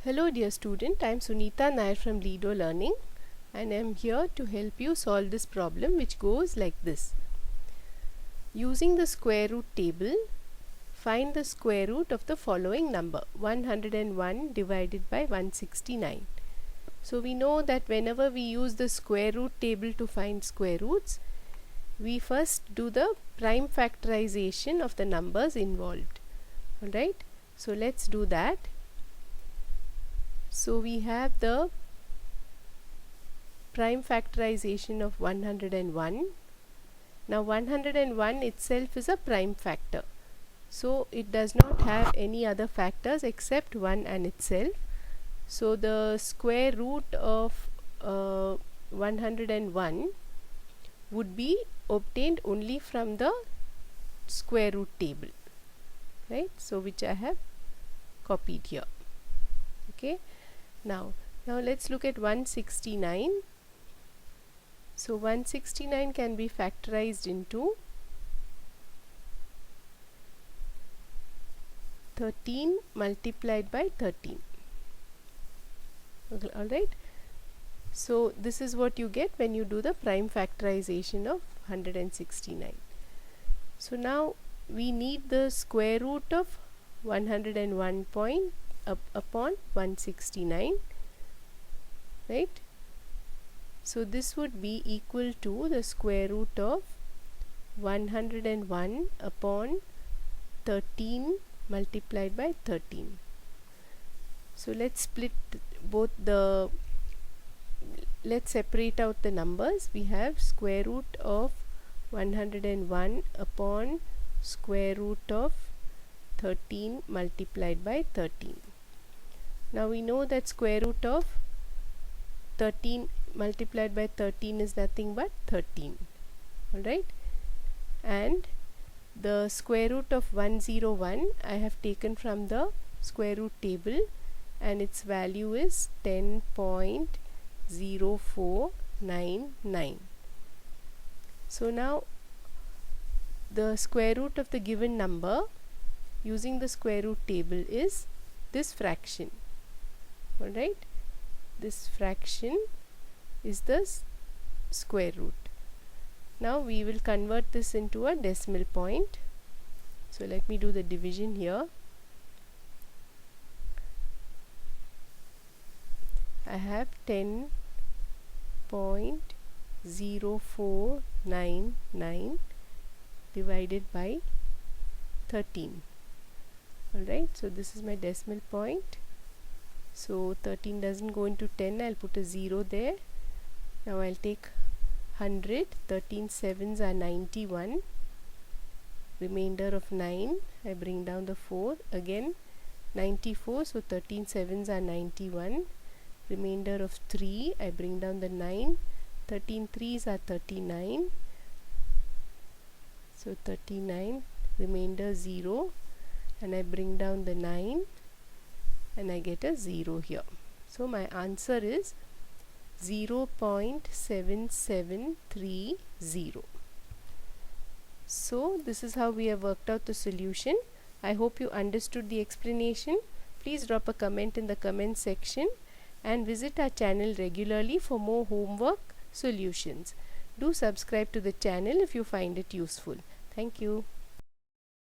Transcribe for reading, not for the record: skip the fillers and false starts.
Hello dear student, I am Sunita Nair from Lido Learning and I am here to help you solve this problem which goes like this. Using the square root table, find the square root of the following number 101 divided by 169. So we know that whenever we use the square root table to find square roots, we first do the prime factorization of the numbers involved. Alright, so let's do that. So we have the prime factorization of 101. Now 101 itself is a prime factor. So it does not have any other factors except 1 and itself. So the square root of 101 would be obtained only from the square root table. Right? So which I have copied here. Okay. Now let's look at 169. So 169 can be factorized into 13 multiplied by 13. Okay, alright. So this is what you get when you do the prime factorization of 169. So now we need the square root of 101 upon 169, right? So this would be equal to the square root of 101 upon 13 multiplied by 13. So let's separate out the numbers. We have square root of 101 upon square root of 13 multiplied by 13. Now we know that square root of 13 multiplied by 13 is nothing but 13. Alright, and the square root of 101 I have taken from the square root table and its value is 10.0499. So now the square root of the given number using the square root table is this fraction. Alright, this fraction is the square root. Now we will convert this into a decimal point. So let me do the division here. I have 10.0499 divided by 13. Alright, so this is my decimal point. So 13 doesn't go into 10, I'll put a 0 there. Now I'll take 100, 13 sevens are 91, remainder of 9, I bring down the 4, again 94, so 13 sevens are 91, remainder of 3, I bring down the 9, 13 threes are 39, so 39, remainder 0, and I bring down the 9 and I get a 0 here. So my answer is 0.7730. So this is how we have worked out the solution. I hope you understood the explanation. Please drop a comment in the comment section and visit our channel regularly for more homework solutions. Do subscribe to the channel if you find it useful. Thank you.